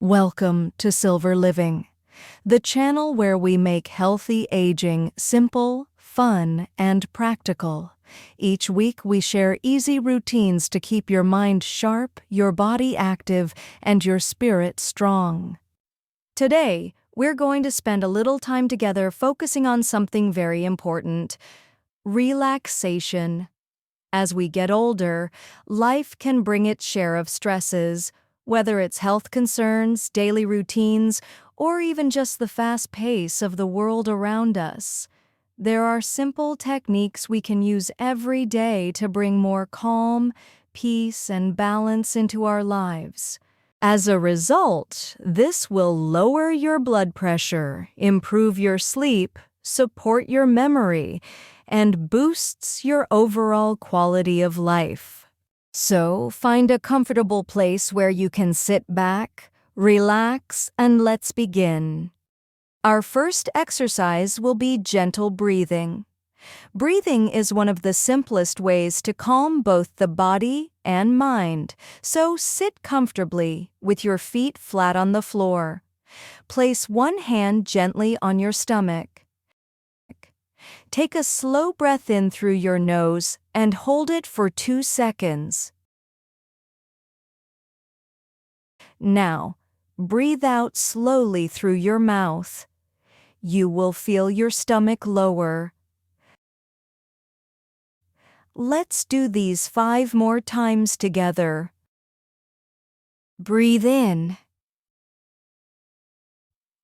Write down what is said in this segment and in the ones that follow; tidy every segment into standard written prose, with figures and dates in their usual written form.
Welcome to Silver Living, the channel where we make healthy aging simple, fun, and practical. Each week we share easy routines to keep your mind sharp, your body active, and your spirit strong. Today, we're going to spend a little time together focusing on something very important: relaxation. As we get older, life can bring its share of stresses, whether it's health concerns, daily routines, or even just the fast pace of the world around us. There are simple techniques we can use every day to bring more calm, peace, and balance into our lives. As a result, this will lower your blood pressure, improve your sleep, support your memory, and boosts your overall quality of life. So, find a comfortable place where you can sit back, relax, and let's begin. Our first exercise will be gentle breathing. Breathing is one of the simplest ways to calm both the body and mind, so sit comfortably with your feet flat on the floor. Place one hand gently on your stomach. Take a slow breath in through your nose and hold it for 2 seconds. Now, breathe out slowly through your mouth. You will feel your stomach lower. Let's do these 5 more times together. Breathe in.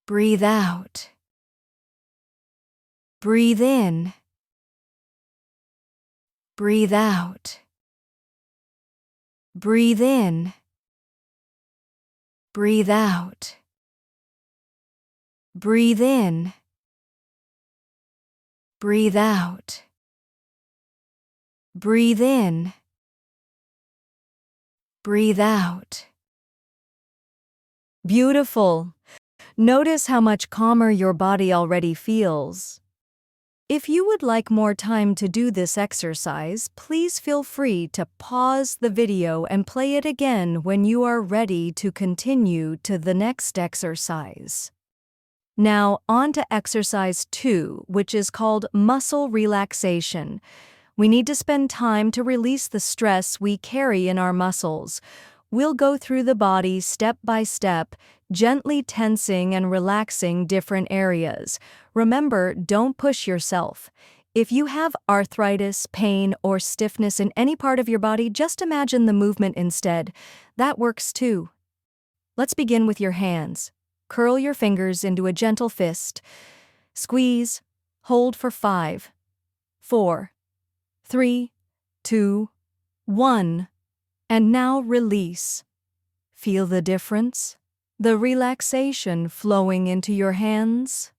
Breathe out. Breathe in. Breathe out. Breathe in. Breathe out. Breathe in. Breathe out. Breathe in. Breathe out. Beautiful. Notice how much calmer your body already feels. If you would like more time to do this exercise, please feel free to pause the video and play it again when you are ready to continue to the next exercise. Now, on to exercise 2, which is called muscle relaxation. We need to spend time to release the stress we carry in our muscles. We'll go through the body step by step, gently tensing and relaxing different areas. Remember, don't push yourself. If you have arthritis, pain, or stiffness in any part of your body, just imagine the movement instead. That works too. Let's begin with your hands. Curl your fingers into a gentle fist. Squeeze. Hold for 5, 4, 3, 2, 1. And now release. Feel the difference? The relaxation flowing into your hands?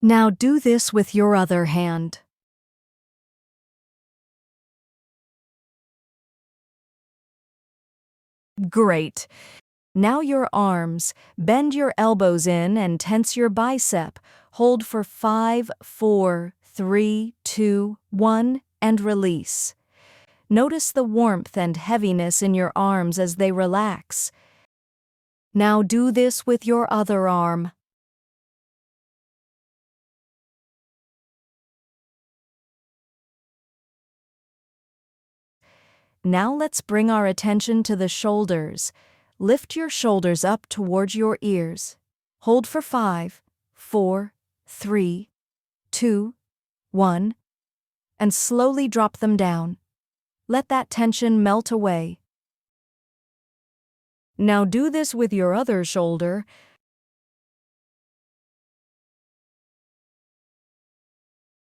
Now do this with your other hand. Great. Now your arms. Bend your elbows in and tense your bicep. Hold for 5, 4, 3, 2, 1, and release. Notice the warmth and heaviness in your arms as they relax. Now do this with your other arm. Now let's bring our attention to the shoulders. Lift your shoulders up towards your ears. Hold for 5, 4, 3, 2, 1, and slowly drop them down. Let that tension melt away. Now do this with your other shoulder.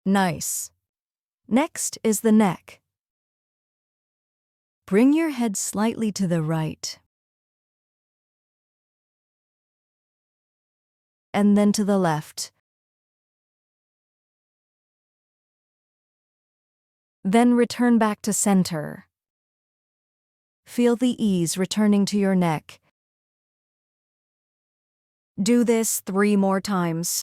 Nice. Next is the neck. Bring your head slightly to the right, and then to the left. Then return back to center. Feel the ease returning to your neck. Do this 3 more times.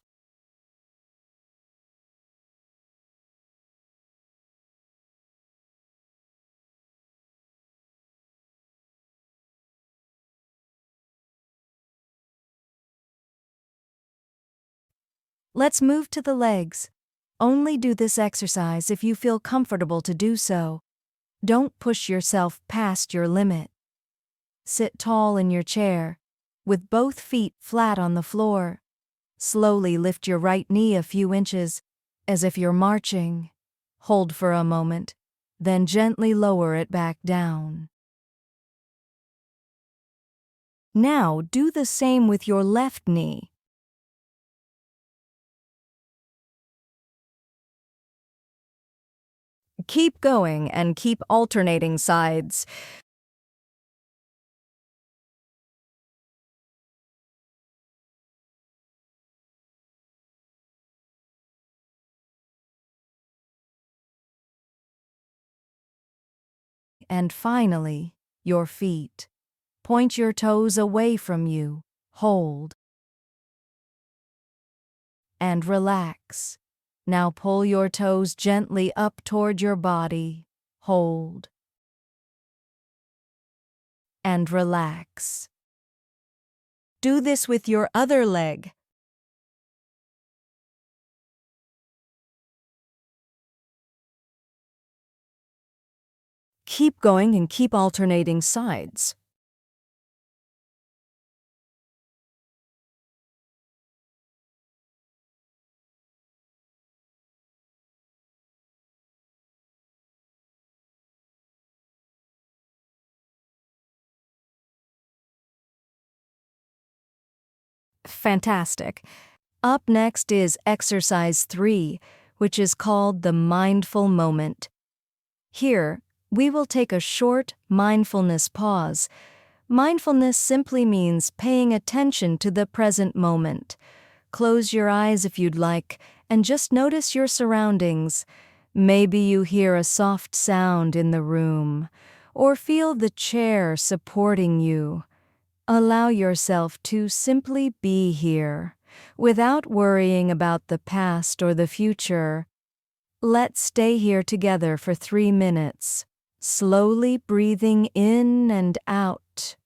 Let's move to the legs. Only do this exercise if you feel comfortable to do so. Don't push yourself past your limit. Sit tall in your chair, with both feet flat on the floor. Slowly lift your right knee a few inches, as if you're marching. Hold for a moment, then gently lower it back down. Now do the same with your left knee. Keep going and keep alternating sides. And finally, your feet. Point your toes away from you. Hold. And relax. Now pull your toes gently up toward your body. Hold. And relax. Do this with your other leg. Keep going and keep alternating sides. Fantastic. Up next is exercise 3, which is called the mindful moment. Here, we will take a short mindfulness pause. Mindfulness simply means paying attention to the present moment. Close your eyes if you'd like, and just notice your surroundings. Maybe you hear a soft sound in the room, or feel the chair supporting you. Allow yourself to simply be here, without worrying about the past or the future. Let's stay here together for 3 minutes, slowly breathing in and out.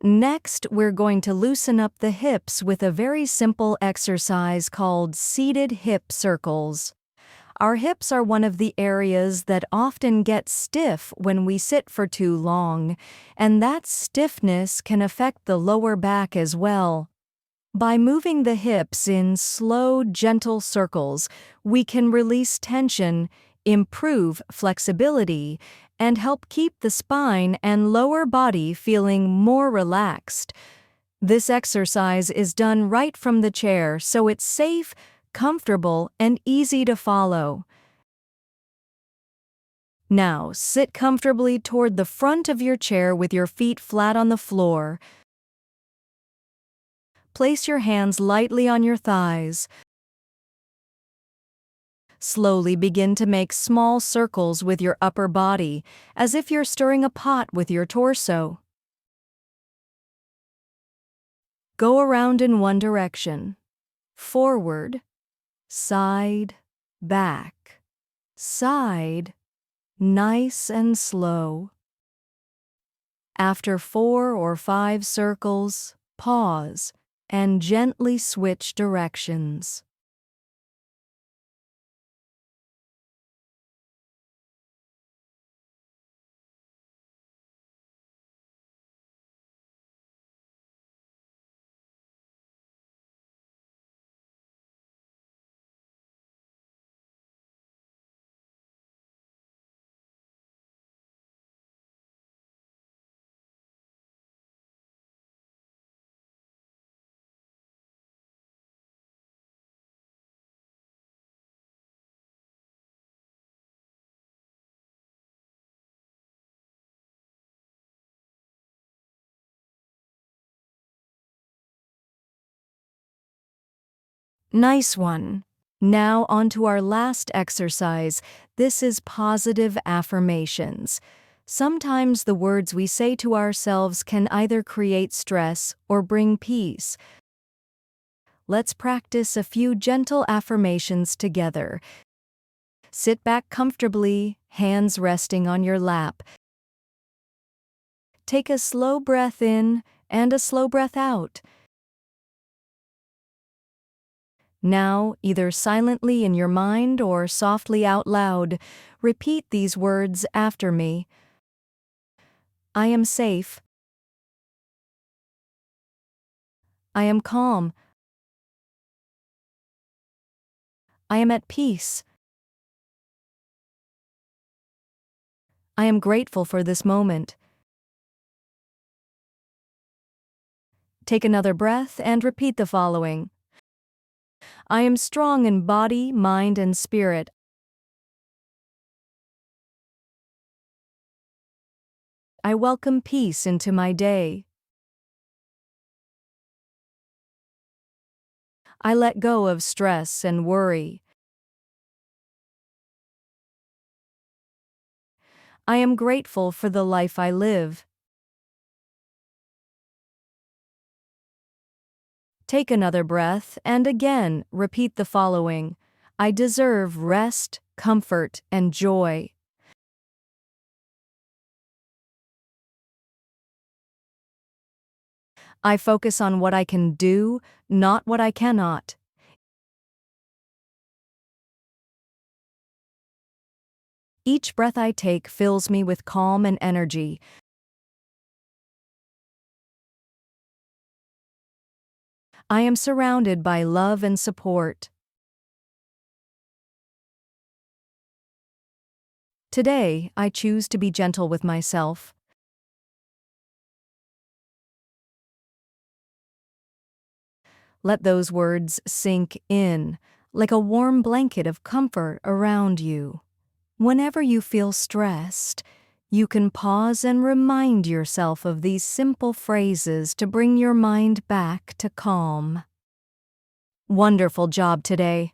Next, we're going to loosen up the hips with a very simple exercise called seated hip circles. Our hips are one of the areas that often get stiff when we sit for too long, and that stiffness can affect the lower back as well. By moving the hips in slow, gentle circles, we can release tension, improve flexibility, and help keep the spine and lower body feeling more relaxed. This exercise is done right from the chair, so it's safe, comfortable, and easy to follow. Now, sit comfortably toward the front of your chair with your feet flat on the floor. Place your hands lightly on your thighs. Slowly begin to make small circles with your upper body, as if you're stirring a pot with your torso. Go around in one direction. Forward, side, back, side, nice and slow. After 4 or 5 circles, pause and gently switch directions. Nice one. Now on to our last exercise. This is positive affirmations. Sometimes the words we say to ourselves can either create stress or bring peace. Let's practice a few gentle affirmations together. Sit back comfortably, hands resting on your lap. Take a slow breath in and a slow breath out. Now, either silently in your mind or softly out loud, repeat these words after me. I am safe. I am calm. I am at peace. I am grateful for this moment. Take another breath and repeat the following. I am strong in body, mind, and spirit. I welcome peace into my day. I let go of stress and worry. I am grateful for the life I live. Take another breath and again repeat the following. I deserve rest, comfort, and joy. I focus on what I can do, not what I cannot. Each breath I take fills me with calm and energy. I am surrounded by love and support. Today, I choose to be gentle with myself. Let those words sink in, like a warm blanket of comfort around you. Whenever you feel stressed, you can pause and remind yourself of these simple phrases to bring your mind back to calm. Wonderful job today.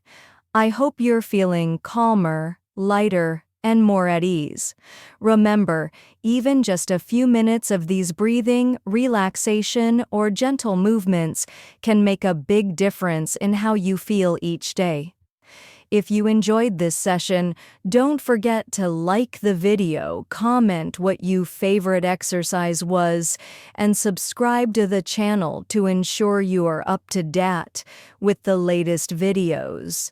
I hope you're feeling calmer, lighter, and more at ease. Remember, even just a few minutes of these breathing, relaxation, or gentle movements can make a big difference in how you feel each day. If you enjoyed this session, don't forget to like the video, comment what your favorite exercise was, and subscribe to the channel to ensure you are up to date with the latest videos.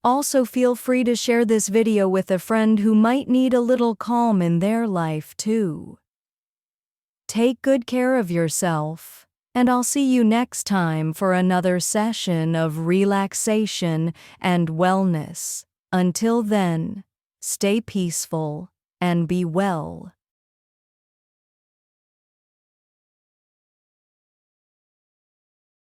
Also, feel free to share this video with a friend who might need a little calm in their life too. Take good care of yourself, and I'll see you next time for another session of relaxation and wellness. Until then, stay peaceful and be well.